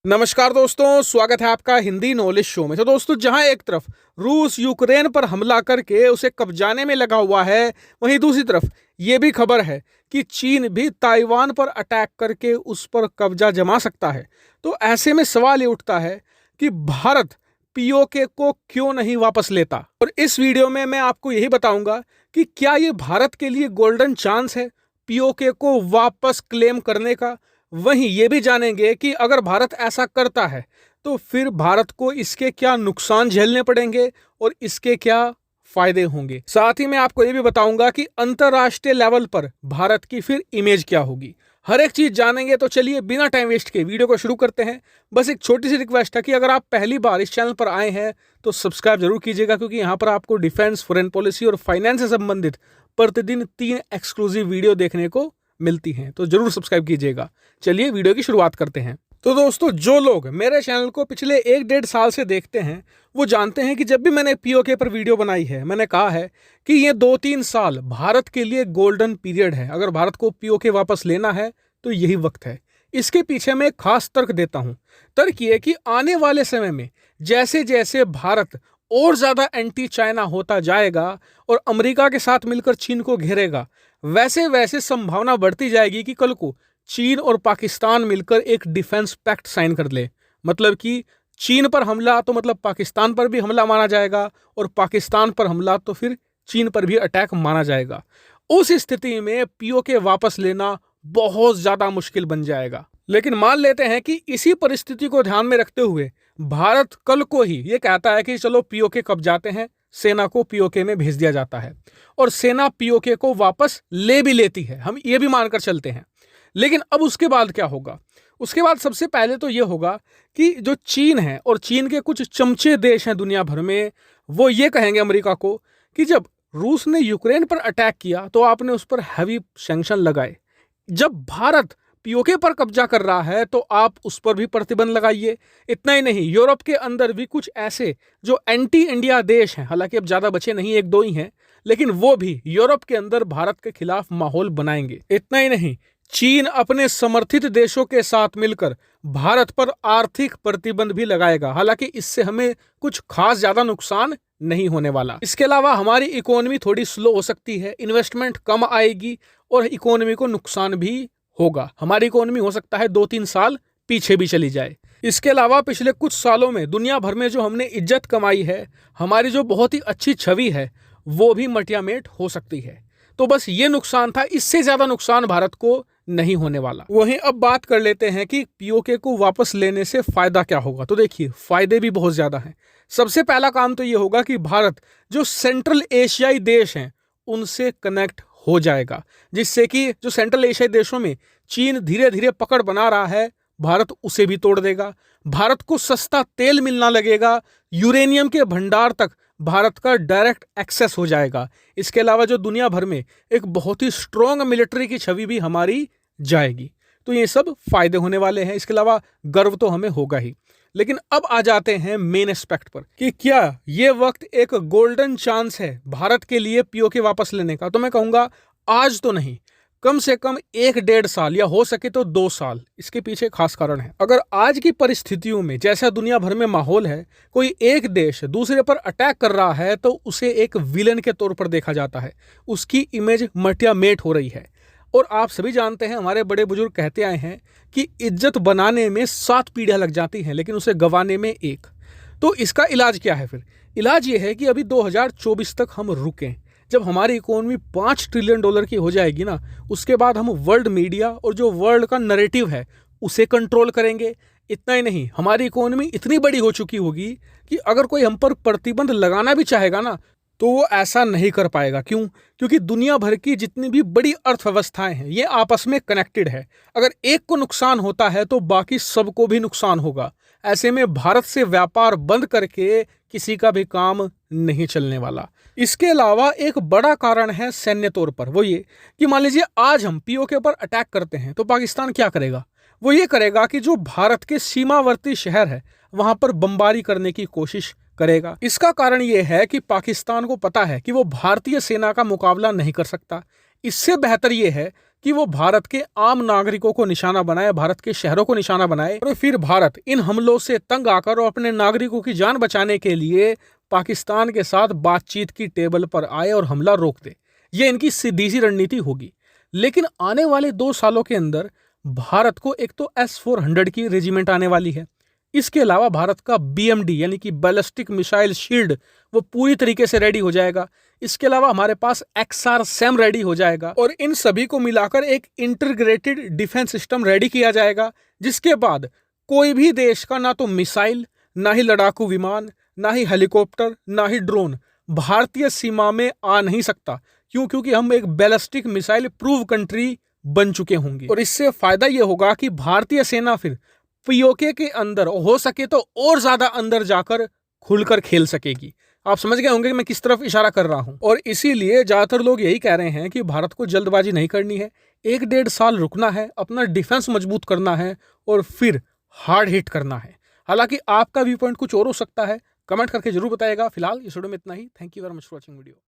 नमस्कार दोस्तों, स्वागत है आपका हिंदी नॉलेज शो में। तो दोस्तों, जहां एक तरफ रूस यूक्रेन पर हमला करके उसे कब्जाने में लगा हुआ है, वहीं दूसरी तरफ ये भी खबर है कि चीन भी ताइवान पर अटैक करके उस पर कब्जा जमा सकता है। तो ऐसे में सवाल ये उठता है कि भारत पीओके को क्यों नहीं वापस लेता। और इस वीडियो में मैं आपको यही बताऊंगा कि क्या ये भारत के लिए गोल्डन चांस है पीओके को वापस क्लेम करने का। वहीं ये भी जानेंगे कि अगर भारत ऐसा करता है तो फिर भारत को इसके क्या नुकसान झेलने पड़ेंगे और इसके क्या फायदे होंगे। साथ ही मैं आपको ये भी बताऊंगा कि अंतरराष्ट्रीय लेवल पर भारत की फिर इमेज क्या होगी। हर एक चीज जानेंगे। तो चलिए बिना टाइम वेस्ट के वीडियो को शुरू करते हैं। बस एक छोटी सी रिक्वेस्ट है कि अगर आप पहली बार इस चैनल पर आए हैं तो सब्सक्राइब जरूर कीजिएगा, क्योंकि यहाँ पर आपको डिफेंस, फॉरेन पॉलिसी और फाइनेंस से संबंधित प्रतिदिन 3 एक्सक्लूसिव वीडियो देखने को मिलती हैं। तो जरूर सब्सक्राइब कीजिएगा। चलिए वीडियो की शुरुआत करते हैं। तो दोस्तों, जो लोग मेरे चैनल को पिछले 1-1.5 साल से देखते हैं वो जानते हैं कि जब भी मैंने पीओके पर वीडियो बनाई है, मैंने कहा है कि ये 2-3 साल भारत के लिए गोल्डन पीरियड है। अगर भारत को पीओके वापस लेना है तो यही वक्त है। इसके पीछे मैं एक खास तर्क देता हूं। तर्क ये कि आने वाले समय में जैसे जैसे भारत और ज्यादा एंटी चाइना होता जाएगा और अमेरिका के साथ मिलकर चीन को घेरेगा, वैसे वैसे संभावना बढ़ती जाएगी कि कल को चीन और पाकिस्तान मिलकर एक डिफेंस पैक्ट साइन कर ले। मतलब कि चीन पर हमला तो मतलब पाकिस्तान पर भी हमला माना जाएगा, और पाकिस्तान पर हमला तो फिर चीन पर भी अटैक माना जाएगा। उस स्थिति में पीओके वापस लेना बहुत ज्यादा मुश्किल बन जाएगा। लेकिन मान लेते हैं कि इसी परिस्थिति को ध्यान में रखते हुए भारत कल को ही ये कहता है कि चलो पीओके कब जाते हैं, सेना को पीओके में भेज दिया जाता है और सेना पीओके को वापस ले भी लेती है। हम ये भी मानकर चलते हैं। लेकिन अब उसके बाद क्या होगा? उसके बाद सबसे पहले तो ये होगा कि जो चीन है और चीन के कुछ चमचे देश हैं दुनिया भर में, वो ये कहेंगे अमेरिका को कि जब रूस ने यूक्रेन पर अटैक किया तो आपने उस पर हैवी सैंक्शन लगाए। जब भारत पीओके पर कब्जा कर रहा है तो आप उस पर भी प्रतिबंध लगाइए। इतना ही नहीं, यूरोप के अंदर भी कुछ ऐसे जो एंटी इंडिया देश हैं, हालांकि अब ज्यादा बचे नहीं, 1-2 ही हैं, लेकिन वो भी यूरोप के अंदर भारत के खिलाफ माहौल बनाएंगे। इतना ही नहीं, चीन अपने समर्थित देशों के साथ मिलकर भारत पर आर्थिक प्रतिबंध भी लगाएगा। हालांकि इससे हमें कुछ खास ज्यादा नुकसान नहीं होने वाला। इसके अलावा हमारी इकोनॉमी थोड़ी स्लो हो सकती है, इन्वेस्टमेंट कम आएगी और इकोनॉमी को नुकसान भी होगा। हमारी इकोनॉमी हो सकता है 2-3 साल पीछे भी चली जाए। इसके अलावा पिछले कुछ सालों में दुनिया भर में जो हमने इज्जत कमाई है, हमारी जो बहुत ही अच्छी छवि है, वो भी मटियामेट हो सकती है। तो बस ये नुकसान था, इससे ज्यादा नुकसान भारत को नहीं होने वाला। वहीं अब बात कर लेते हैं कि पीओके को वापस लेने से फायदा क्या होगा। तो देखिए, फायदे भी बहुत ज्यादा हैं। सबसे पहला काम तो ये होगा कि भारत जो सेंट्रल एशियाई देश हैं उनसे कनेक्ट हो जाएगा, जिससे कि जो सेंट्रल एशियाई देशों में चीन धीरे धीरे पकड़ बना रहा है, भारत उसे भी तोड़ देगा। भारत को सस्ता तेल मिलना लगेगा, यूरेनियम के भंडार तक भारत का डायरेक्ट एक्सेस हो जाएगा। इसके अलावा जो दुनिया भर में एक बहुत ही स्ट्रॉन्ग मिलिट्री की छवि भी हमारी जाएगी। तो ये सब फायदे होने वाले हैं। इसके अलावा गर्व तो हमें होगा ही। लेकिन अब आ जाते हैं मेन एस्पेक्ट पर कि क्या ये वक्त एक गोल्डन चांस है भारत के लिए पीओके वापस लेने का। तो मैं कहूंगा आज तो नहीं, कम से कम 1-1.5 साल या हो सके तो 2 साल। इसके पीछे खास कारण है। अगर आज की परिस्थितियों में जैसा दुनिया भर में माहौल है, कोई एक देश दूसरे पर अटैक कर रहा है तो उसे एक विलेन के तौर पर देखा जाता है, उसकी इमेज मटियामेट हो रही है। और आप सभी जानते हैं, हमारे बड़े बुजुर्ग कहते आए हैं कि इज्जत बनाने में 7 पीढ़ियां लग जाती हैं, लेकिन उसे गंवाने में 1। तो इसका इलाज क्या है फिर? इलाज ये है कि अभी 2024 तक हम रुकें। जब हमारी इकोनॉमी $5 ट्रिलियन की हो जाएगी ना, उसके बाद हम वर्ल्ड मीडिया और जो वर्ल्ड का नैरेटिव है उसे कंट्रोल करेंगे। इतना ही नहीं, हमारी इकोनॉमी इतनी बड़ी हो चुकी होगी कि अगर कोई हम पर प्रतिबंध लगाना भी चाहेगा ना तो वो ऐसा नहीं कर पाएगा। क्यों? क्योंकि दुनिया भर की जितनी भी बड़ी अर्थव्यवस्थाएं हैं ये आपस में कनेक्टेड है। अगर एक को नुकसान होता है तो बाकी सबको भी नुकसान होगा। ऐसे में भारत से व्यापार बंद करके किसी का भी काम नहीं चलने वाला। इसके अलावा एक बड़ा कारण है सैन्य तौर पर। वो ये कि मान लीजिए आज हम पीओके पर अटैक करते हैं तो पाकिस्तान क्या करेगा? वो ये करेगा कि जो भारत के सीमावर्ती शहर है वहां पर बमबारी करने की कोशिश करेगा। इसका कारण यह है कि पाकिस्तान को पता है कि वो भारतीय सेना का मुकाबला नहीं कर सकता। इससे बेहतर यह है कि वो भारत के आम नागरिकों को निशाना बनाए, भारत के शहरों को निशाना बनाए, और फिर भारत इन हमलों से तंग आकर और अपने नागरिकों की जान बचाने के लिए पाकिस्तान के साथ बातचीत की टेबल पर आए और हमला रोक दे। ये इनकी सीधी सी रणनीति होगी। लेकिन आने वाले 2 सालों के अंदर भारत को एक तो S-400 की रेजिमेंट आने वाली है, इसके अलावा भारत का BMD यानी कि बैलिस्टिक मिसाइल शील्ड वो पूरी तरीके से रेडी हो जाएगा। इसके अलावा हमारे पास XR-SAM रेडी हो जाएगा और इन सभी को मिलाकर एक इंटीग्रेटेड डिफेंस सिस्टम रेडी किया जाएगा, जिसके बाद कोई भी देश का ना तो मिसाइल, ना ही लड़ाकू विमान, ना ही हेलीकॉप्टर, ना ही ड्रोन भारतीय सीमा में आ नहीं सकता। क्योंकि हम एक बैलिस्टिक मिसाइल प्रूव कंट्री बन चुके होंगे और इससे फायदा यह होगा कि भारतीय सेना फिर POK के अंदर हो सके तो और ज्यादा अंदर जाकर खुलकर खेल सकेगी। आप समझ गए होंगे कि मैं किस तरफ इशारा कर रहा हूं। और इसीलिए ज्यादातर लोग यही कह रहे हैं कि भारत को जल्दबाजी नहीं करनी है, 1-1.5 साल रुकना है, अपना डिफेंस मजबूत करना है और फिर हार्ड हिट करना है। हालांकि आपका व्यू पॉइंट कुछ और हो सकता है, कमेंट करके जरूर बताइएगा। फिलहाल इस वीडियो में इतना ही। Thank you very much for watching video.